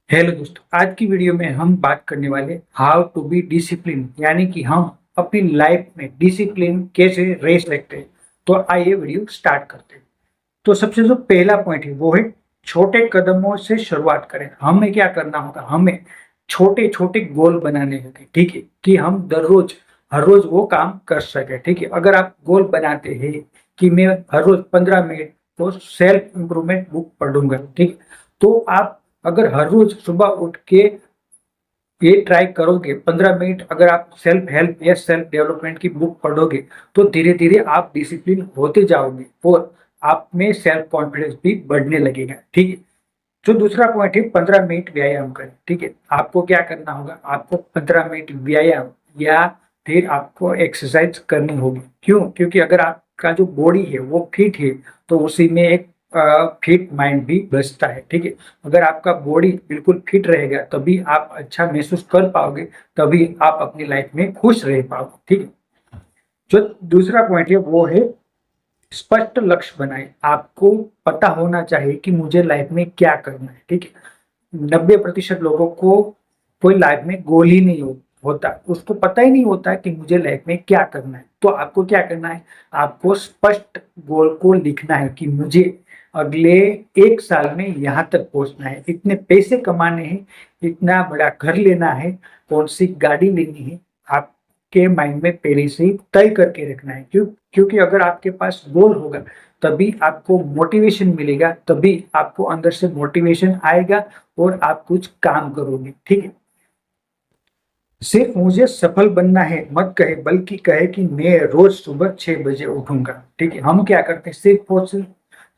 Hello दोस्तों, आज की वीडियो में हम बात करने वाले हाउ टू बी डिसिप्लिन, यानी कि हम अपनी लाइफ में डिसिप्लिन कैसे रह सकते हैं। तो आइए वीडियो स्टार्ट करते हैं। तो सबसे जो पहला पॉइंट है वो है छोटे कदमों से शुरुआत करें। हमें क्या करना होगा, हमें छोटे छोटे गोल बनाने होंगे, ठीक है, कि हम हर रोज वो काम कर सके। ठीक है, अगर आप गोल बनाते हैं कि मैं हर रोज 15 मिनट तो सेल्फ इंप्रूवमेंट बुक पढ़ूंगा, ठीक है, तो आप अगर हर रोज सुबह उठ के ये ट्राई करोगे 15 मिनट, अगर आप सेल्फ हेल्प या सेल्फ डेवलपमेंट की बुक पढ़ोगे तो धीरे धीरे आप डिसिप्लिन होते जाओगे और आप में सेल्फ कॉन्फिडेंस भी बढ़ने लगेगा। ठीक है, जो दूसरा पॉइंट है 15 मिनट व्यायाम करें। ठीक है, आपको क्या करना होगा, आपको 15 मिनट व्यायाम या फिर आपको एक्सरसाइज करनी होगी। क्यों? क्योंकि अगर आपका जो बॉडी है वो फिट है तो उसी में एक फिट माइंड भी बचता है। ठीक है, अगर आपका बॉडी बिल्कुल फिट रहेगा तभी आप अच्छा महसूस कर पाओगे, तभी आप अपनी लाइफ में खुश रह पाओगे। ठीक है, जो दूसरा पॉइंट है वो है स्पष्ट लक्ष्य बनाए। आपको पता होना चाहिए कि मुझे लाइफ में क्या करना है। ठीक है, 90% लोगों को कोई लाइफ में गोल ही नहीं होता, उसको पता ही नहीं होता कि मुझे लाइफ में क्या करना है। तो आपको क्या करना है, आपको स्पष्ट गोल को लिखना है कि मुझे अगले 1 साल में यहाँ तक पहुंचना है, इतने पैसे कमाने हैं, इतना बड़ा घर लेना है, कौन सी गाड़ी लेनी है। आपके माइंड में पहले से ही तय करके रखना है। क्योंकि अगर आपके पास गोल होगा तभी आपको मोटिवेशन मिलेगा, तभी आपको अंदर से मोटिवेशन आएगा और आप कुछ काम करोगे। ठीक है, सिर्फ मुझे सफल बनना है मत कहे, बल्कि कहे कि मैं रोज सुबह 6 बजे उठूंगा। ठीक है, हम क्या करते हैं, सिर्फ और सिर्फ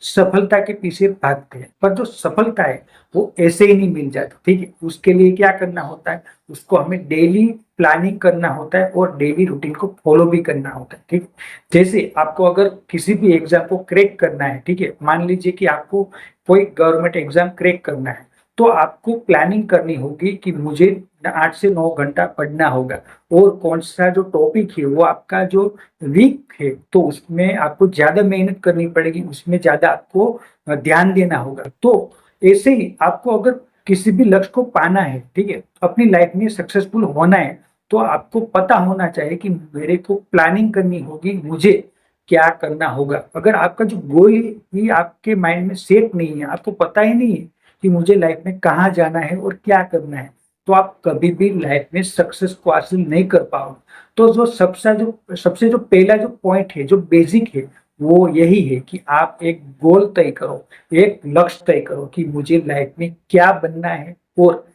सफलता के पीछे भागते हैं, पर जो सफलता है वो ऐसे ही नहीं मिल जाती। ठीक है, उसके लिए क्या करना होता है, उसको हमें डेली प्लानिंग करना होता है और डेली रूटीन को फॉलो भी करना होता है। ठीक है, जैसे आपको अगर किसी भी एग्जाम को क्रैक करना है, ठीक है, मान लीजिए कि आपको कोई गवर्नमेंट एग्जाम क्रैक करना है, तो आपको प्लानिंग करनी होगी कि मुझे 8 से 9 घंटा पढ़ना होगा और कौन सा जो टॉपिक है वो आपका जो वीक है तो उसमें आपको ज्यादा मेहनत करनी पड़ेगी, उसमें ज्यादा आपको ध्यान देना होगा। तो ऐसे ही आपको अगर किसी भी लक्ष्य को पाना है, ठीक है, अपनी लाइफ में सक्सेसफुल होना है, तो आपको पता होना चाहिए कि मेरे को प्लानिंग करनी होगी, मुझे क्या करना होगा। अगर आपका जो गोल ही आपके माइंड में सेट नहीं है, आपको पता ही नहीं है कि मुझे लाइफ में कहाँ जाना है और क्या करना है, तो आप कभी भी लाइफ में सक्सेस को हासिल नहीं कर पाओगे। तो जो सबसे जो पहला जो पॉइंट है, जो बेसिक है, वो यही है कि आप एक गोल तय करो, एक लक्ष्य तय करो कि मुझे लाइफ में क्या बनना है और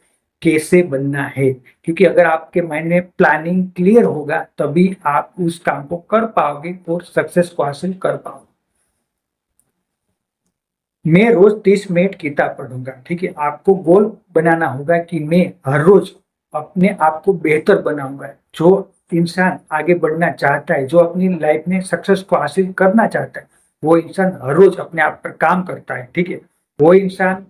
कैसे बनना है। क्योंकि अगर आपके माइंड में प्लानिंग क्लियर होगा तभी आप उस काम को कर पाओगे और सक्सेस को हासिल कर पाओगे। मैं रोज 30 मिनट किताब पढ़ूंगा। ठीक है, आपको गोल बनाना होगा कि मैं हर रोज अपने आप को बेहतर बनाऊंगा। जो इंसान आगे बढ़ना चाहता है, जो अपनी लाइफ में सक्सेस को हासिल करना चाहता है, वो इंसान हर रोज अपने आप पर काम करता है। ठीक है, वो इंसान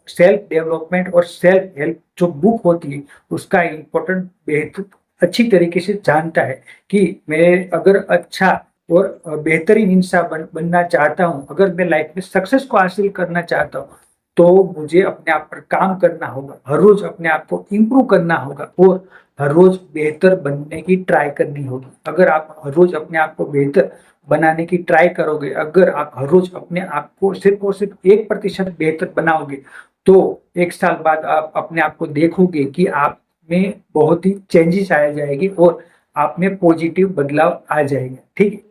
सेल्फ डेवलपमेंट और सेल्फ हेल्प जो बुक होती है उसका इम्पोर्टेंट बेहतर अच्छी तरीके से जानता है कि मैं अगर अच्छा और बेहतरीन इंसान बनना चाहता हूँ, अगर मैं लाइफ में सक्सेस को हासिल करना चाहता हूँ, तो मुझे अपने आप पर काम करना होगा, हर रोज अपने आप को इम्प्रूव करना होगा और हर रोज बेहतर बनने की ट्राई करनी होगी। अगर आप हर रोज अपने आप को बेहतर बनाने की ट्राई करोगे, अगर आप हर रोज अपने आप को सिर्फ और सिर्फ 1% बेहतर बनाओगे, तो 1 साल बाद आप अपने आप को देखोगे कि आप में बहुत ही चेंजेस आ जाएगी और आप में पॉजिटिव बदलाव आ जाएगा। ठीक है,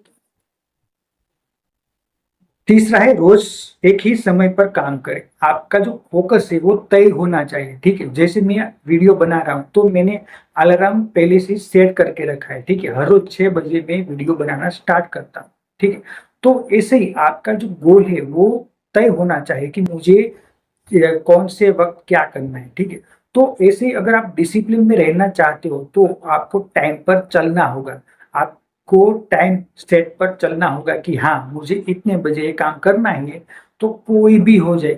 तीसरा है रोज एक ही समय पर काम करें। आपका जो फोकस है वो तय होना चाहिए। ठीक है, जैसे मैं वीडियो बना रहा हूँ तो मैंने अलार्म पहले से सेट करके रखा है। ठीक है, हर रोज 6 बजे मैं वीडियो बनाना स्टार्ट करता हूँ। ठीक है, तो ऐसे ही आपका जो गोल है वो तय होना चाहिए कि मुझे कौन से वक्त क्या करना है। ठीक है, तो ऐसे ही अगर आप डिसिप्लिन में रहना चाहते हो तो आपको टाइम पर चलना होगा। आपको टाइम सेट पर चलना होगा कि हाँ मुझे इतने बजे ये काम करना है, तो कोई भी हो जाए,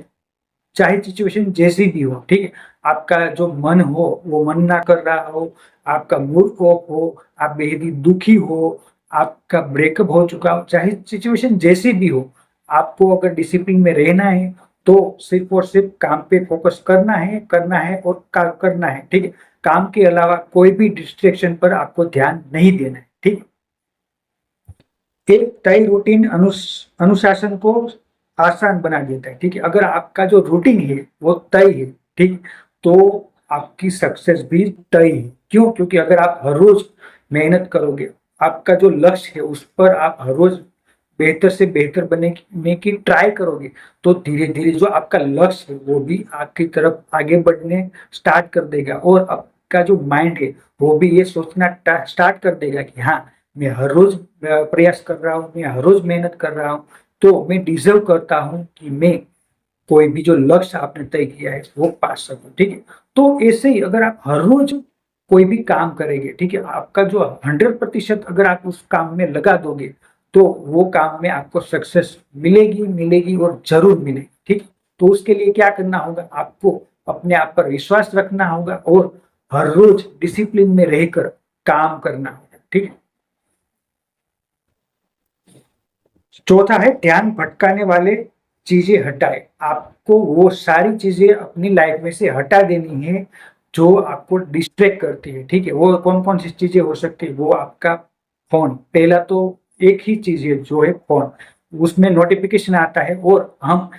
चाहे सिचुएशन जैसी भी हो। ठीक है, आपका जो मन हो वो मन ना कर रहा हो, आपका मूड ऑफ हो, आप बेहद ही दुखी हो, आपका ब्रेकअप हो चुका हो, चाहे सिचुएशन जैसी भी हो, आपको अगर डिसिप्लिन में रहना है तो सिर्फ और सिर्फ काम पे फोकस करना है और करना है, ठीक है। काम के अलावा कोई भी डिस्ट्रैक्शन पर आपको ध्यान नहीं देना है, ठीक है। एक तय रूटीन अनुशासन को आसान बना देता है, ठीक है। अगर आपका जो रूटीन है वो तय है, ठीक, तो आपकी सक्सेस भी तय है। क्यों? क्योंकि अगर आप हर रोज मेहनत करोगे, आपका जो लक्ष्य है उस पर आप हर रोज बेहतर से बेहतर बनने की ट्राई करोगे, तो धीरे धीरे जो आपका लक्ष्य है वो भी आपकी तरफ आगे बढ़ने स्टार्ट कर देगा। और आपका जो माइंड है वो भी ये सोचना स्टार्ट कर देगा कि हाँ, मैं हर रोज प्रयास कर रहा हूँ, मैं हर रोज मेहनत कर रहा हूँ, तो मैं डिजर्व करता हूँ कि मैं कोई भी जो लक्ष्य आपने तय किया है वो पा सकूं, ठीक है। तो ऐसे ही अगर आप हर रोज कोई भी काम करेंगे, ठीक है, आपका जो 100% अगर आप उस काम में लगा दोगे, तो वो काम में आपको सक्सेस मिलेगी मिलेगी और जरूर मिलेगी, ठीक है। तो उसके लिए क्या करना होगा, आपको अपने आप पर विश्वास रखना होगा और हर रोज डिसिप्लिन में रहकर काम करना होगा, ठीक है। चौथा है ध्यान भटकाने वाले चीजें हटाए। आपको वो सारी चीजें अपनी लाइफ में से हटा देनी है जो आपको डिस्ट्रैक्ट करती है, ठीक है। वो कौन कौन सी चीजें हो सकती है, वो आपका फोन, पहला तो एक ही चीज है जो है फोन। उसमें नोटिफिकेशन आता है और हम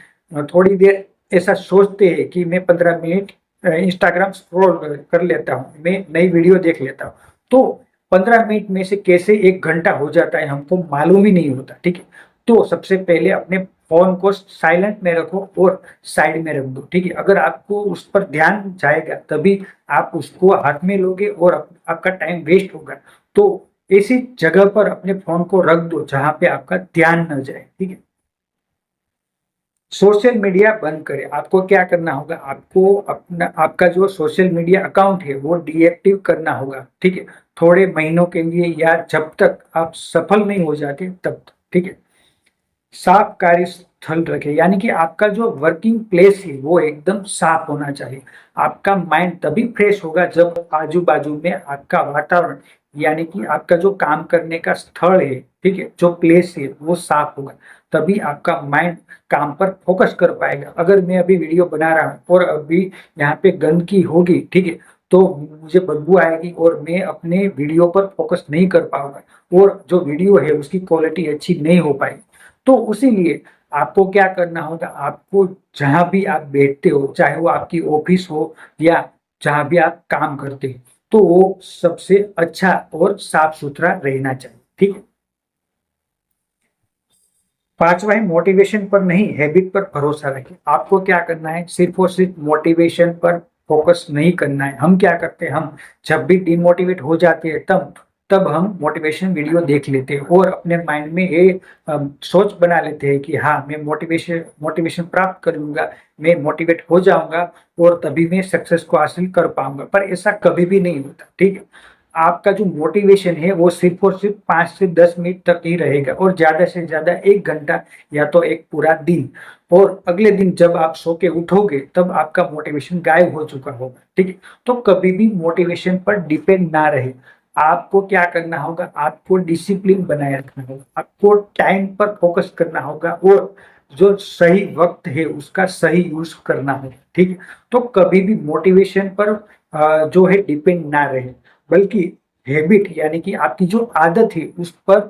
थोड़ी देर ऐसा सोचते हैं कि मैं 15 मिनट इंस्टाग्राम स्क्रॉल कर लेता हूँ, मैं नई वीडियो देख लेता हूँ, तो 15 मिनट में से कैसे 1 घंटा हो जाता है हमको मालूम ही नहीं होता, ठीक है। तो सबसे पहले अपने फोन को साइलेंट में रखो और साइड में रख दो, ठीक है। अगर आपको उस पर ध्यान जाएगा तभी आप उसको हाथ में लोगे और आपका टाइम वेस्ट होगा। तो ऐसी जगह पर अपने फोन को रख दो जहां पे आपका ध्यान न जाए, ठीक है। सोशल मीडिया बंद करें। आपको क्या करना होगा, आपको अपना आपका जो सोशल मीडिया अकाउंट है वो डीएक्टिव करना होगा, ठीक है, थोड़े महीनों के लिए, या जब तक आप सफल नहीं हो जाते तब तक, ठीक है। साफ कार्यस्थल रखें, यानी कि आपका जो वर्किंग प्लेस है वो एकदम साफ होना चाहिए। आपका माइंड तभी फ्रेश होगा जब आजू बाजू में आपका वातावरण, यानी कि आपका जो काम करने का स्थल है, ठीक है, जो प्लेस है वो साफ होगा, तभी आपका माइंड काम पर फोकस कर पाएगा। अगर मैं अभी वीडियो बना रहा हूँ और अभी यहाँ पे गंदगी होगी, ठीक है, तो मुझे बदबू आएगी और मैं अपने वीडियो पर फोकस नहीं कर पाऊंगा और जो वीडियो है उसकी क्वालिटी अच्छी नहीं हो पाएगी। तो उसी लिए आपको क्या करना होगा, आपको जहां भी आप बैठते हो, चाहे वो आपकी ऑफिस हो या जहां भी आप काम करते हो, तो वो सबसे अच्छा और साफ सुथरा रहना चाहिए, ठीक है। पांचवा है मोटिवेशन पर नहीं, हैबिट पर भरोसा रखें। आपको क्या करना है, सिर्फ और सिर्फ मोटिवेशन पर फोकस नहीं करना है। हम क्या करते हैं, हम जब भी डिमोटिवेट हो जाते हैं तब तब हम मोटिवेशन वीडियो देख लेते हैं और अपने माइंड में ये सोच बना लेते हैं कि हाँ, मैं मोटिवेशन मोटिवेशन प्राप्त कर लूंगा, मैं मोटिवेट हो जाऊंगा और तभी मैं सक्सेस को हासिल कर पाऊंगा। पर ऐसा कभी भी नहीं होता, ठीक है। आपका जो मोटिवेशन है वो सिर्फ और सिर्फ 5 से 10 मिनट तक ही रहेगा और ज्यादा से ज्यादा 1 घंटा या तो एक पूरा दिन। और अगले दिन जब आप सो के उठोगे तब आपका मोटिवेशन गायब हो चुका होगा, ठीक है। तो कभी भी मोटिवेशन पर डिपेंड ना रहे। आपको क्या करना होगा, आपको डिसिप्लिन बनाए रखना होगा, आपको टाइम पर फोकस करना होगा और जो सही वक्त है उसका सही यूज करना होगा, ठीक है। तो कभी भी मोटिवेशन पर जो है डिपेंड ना रहे, बल्कि हैबिट यानी कि आपकी जो आदत है उस पर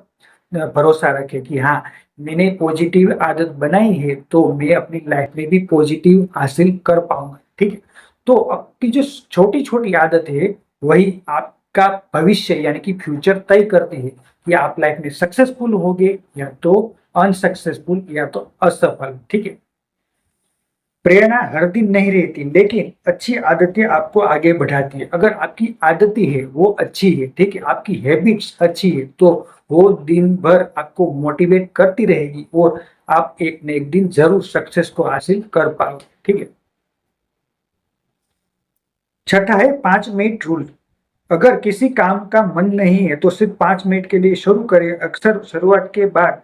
भरोसा रखें कि हाँ, मैंने पॉजिटिव आदत बनाई है तो मैं अपनी लाइफ में भी पॉजिटिव हासिल कर पाऊंगा, ठीक है। तो आपकी जो छोटी छोटी आदत है वही आपका भविष्य यानी कि फ्यूचर तय करती है कि आप लाइफ में सक्सेसफुल होगे या तो अनसक्सेसफुल या तो असफल, ठीक है। प्रेरणा हर दिन नहीं रहती, लेकिन अच्छी आदतें आपको आगे बढ़ाती है। अगर आपकी आदतें है वो अच्छी है, ठीक है, आपकी हैबिट्स अच्छी है, तो वो दिन भर आपको मोटिवेट करती रहेगी और आप एक न एक दिन जरूर सक्सेस को हासिल कर पाओगे, ठीक है। छठा है 5 मिनट रूल। अगर किसी काम का मन नहीं है तो सिर्फ 5 मिनट के लिए शुरू करें। अक्सर शुरुआत के बाद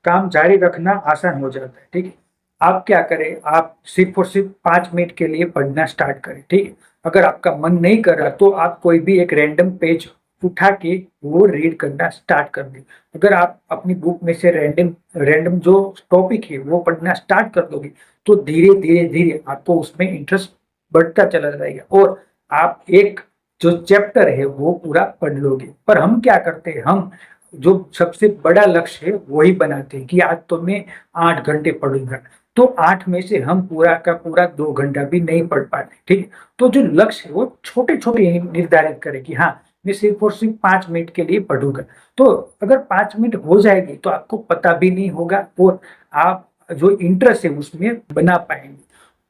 काम जारी रखना आसान हो जाता है, ठीक है। आप क्या करें, आप सिर्फ और सिर्फ 5 मिनट के लिए पढ़ना स्टार्ट करें, ठीक है। अगर आपका मन नहीं कर रहा तो आप कोई भी एक रैंडम पेज उठा के वो रीड करना स्टार्ट कर दें। अगर आप अपनी बुक में से रैंडम जो टॉपिक है वो पढ़ना स्टार्ट कर दोगे तो धीरे धीरे धीरे आपको उसमें इंटरेस्ट बढ़ता चला जाएगा और आप एक जो चैप्टर है वो पूरा पढ़ लोगे। पर हम क्या करते हैं, हम जो सबसे बड़ा लक्ष्य है वही बनाते हैं कि आज तो मैं 8 घंटे पढ़ूंगा, तो 8 में से हम पूरा का पूरा 2 घंटा भी नहीं पढ़ पाते। ठीक है, तो जो लक्ष्य है वो छोटे छोटे निर्धारित करें कि हाँ मैं सिर्फ और सिर्फ 5 मिनट के लिए पढ़ूंगा। तो अगर 5 मिनट हो जाएगी तो आपको पता भी नहीं होगा और आप जो इंटरेस्ट है उसमें बना पाएंगे।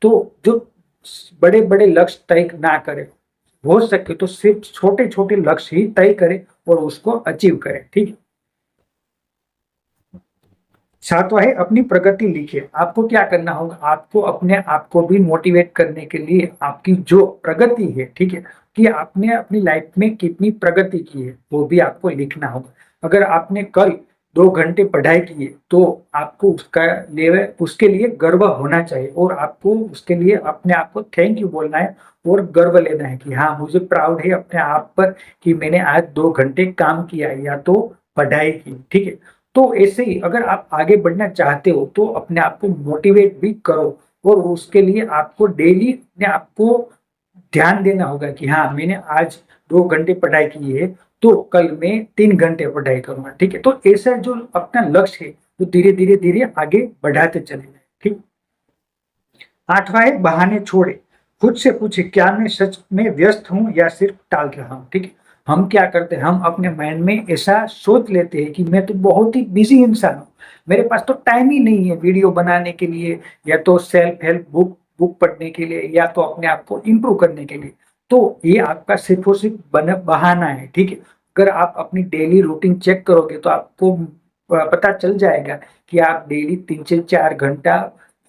तो जो बड़े बड़े लक्ष्य तय ना करें, हो सके तो सिर्फ छोटे छोटे लक्ष्य ही तय करें और उसको अचीव करें। ठीक है। सातवां है अपनी प्रगति लिखिए। आपको क्या करना होगा, आपको अपने आप को भी मोटिवेट करने के लिए आपकी जो प्रगति है, ठीक है, कि आपने अपनी लाइफ में कितनी प्रगति की है वो भी आपको लिखना होगा। अगर आपने कल 2 घंटे पढ़ाई की है तो आपको उसके लिए गर्व होना चाहिए और आपको उसके लिए अपने आप को थैंक यू बोलना है और गर्व लेना है कि हाँ मुझे प्राउड है अपने आप पर कि मैंने आज 2 घंटे काम किया है या तो पढ़ाई की। ठीक है, तो ऐसे ही अगर आप आगे बढ़ना चाहते हो तो अपने आप को मोटिवेट भी करो और उसके लिए आपको डेली अपने आप को ध्यान देना होगा कि हाँ मैंने आज 2 घंटे पढ़ाई की है तो कल मैं 3 घंटे पढ़ाई करूंगा। ठीक है, तो ऐसा जो अपना लक्ष्य है वो धीरे धीरे धीरे आगे बढ़ाते चले जाए। ठीक। आठवां है बहाने छोड़े। खुद से पूछे क्या मैं सच में व्यस्त हूं या सिर्फ टाल रहा हूं। ठीक है, हम क्या करते हैं, हम अपने माइंड में ऐसा सोच लेते हैं कि मैं तो बहुत ही बिजी इंसान हूँ, मेरे पास तो टाइम ही नहीं है वीडियो बनाने के लिए या तो सेल्फ हेल्प बुक बुक पढ़ने के लिए या तो अपने आप को इम्प्रूव करने के लिए। तो ये आपका सिर्फ और सिर्फ बहाना है। ठीक है, अगर आप अपनी डेली रूटीन चेक करोगे तो आपको पता चल जाएगा कि आप डेली 3 से 4 घंटा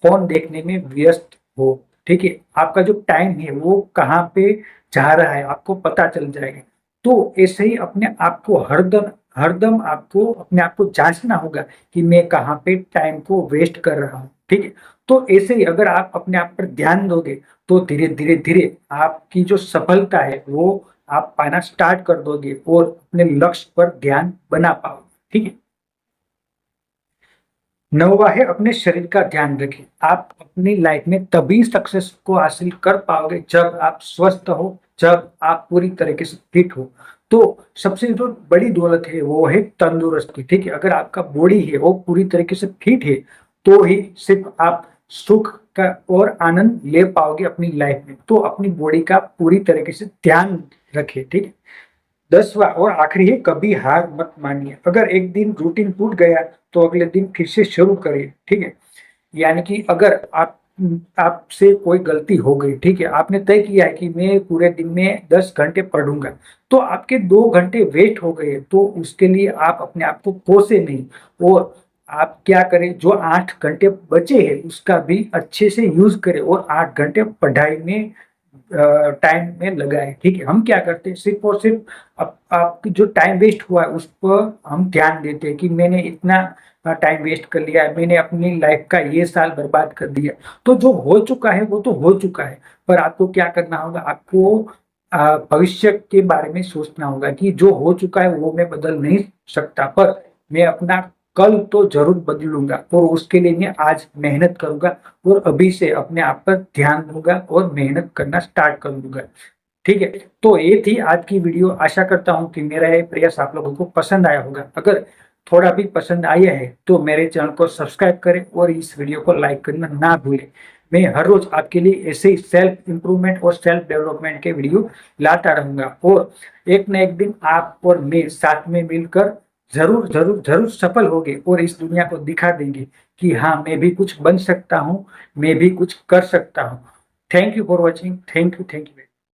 फोन देखने में व्यस्त हो। ठीक है, आपका जो टाइम है वो कहाँ पे जा रहा है आपको पता चल जाएगा। तो ऐसे ही अपने आप को हरदम हरदम आपको अपने आप को जांचना होगा कि मैं कहाँ पे टाइम को वेस्ट कर रहा हूँ। ठीक है, तो ऐसे ही अगर आप अपने आप पर ध्यान दोगे तो धीरे धीरे धीरे आपकी जो सफलता है वो आप पाना स्टार्ट कर दोगे और अपने लक्ष्य पर ध्यान बना पाओगे। ठीक है। नौवा है अपने शरीर का ध्यान रखें। आप अपनी लाइफ में तभी सक्सेस को हासिल कर पाओगे जब आप स्वस्थ हो, जब आप पूरी तरीके से फिट हो। तो सबसे जो बड़ी दौलत है वो है तंदुरुस्ती। ठीक है, अगर आपका बॉडी है वो पूरी तरीके से फिट है तो ही सिर्फ आप सुख का और आनंद ले पाओगे अपनी लाइफ में। तो अपनी बॉडी का पूरी तरीके से ध्यान रखें। ठीक है। 10वां और आखिरी है कभी हार मत मानिए। अगर एक दिन रूटीन टूट गया तो अगले दिन फिर से शुरू करिए। ठीक है, यानी कि अगर आपसे कोई गलती हो गई, ठीक है, आपने तय किया है कि मैं पूरे दिन में 10 घंटे पढ़ूंगा तो आपके 2 घंटे वेस्ट हो गए तो उसके लिए आप अपने आप को कोसे नहीं और आप क्या करें, जो 8 घंटे बचे हैं उसका भी अच्छे से यूज करें और 8 घंटे पढ़ाई में टाइम में लगाए। ठीक है, हम क्या करते हैं सिर्फ और सिर्फ आपकी जो टाइम वेस्ट हुआ है उस पर हम ध्यान देते हैं कि मैंने इतना टाइम वेस्ट कर लिया है, मैंने अपनी लाइफ का ये साल बर्बाद कर दिया। तो जो हो चुका है वो तो हो चुका है, पर आपको क्या करना होगा, आपको भविष्य के बारे में सोचना होगा कि जो हो चुका है वो मैं बदल नहीं सकता, पर मैं अपना कल तो जरूर बदलूंगा और उसके लिए मैं आज मेहनत करूंगा और अभी से अपने आप पर ध्यान दूंगा और मेहनत करना स्टार्ट कर दूंगा। ठीक है, तो ये थी आज की वीडियो। आशा करता हूँ कि मेरा ये प्रयास आप लोगों को पसंद आया होगा। अगर थोड़ा भी पसंद आया है तो मेरे चैनल को सब्सक्राइब करें और इस वीडियो को लाइक करना ना भूलें। मैं हर रोज आपके लिए ऐसे ही सेल्फ इंप्रूवमेंट और सेल्फ डेवलपमेंट के वीडियो लाता रहूंगा और एक न एक दिन आप और मैं साथ में मिलकर जरूर जरूर जरूर सफल होंगे और इस दुनिया को दिखा देंगे कि हाँ मैं भी कुछ बन सकता हूँ, मैं भी कुछ कर सकता हूँ। Thank you for watching. Thank you.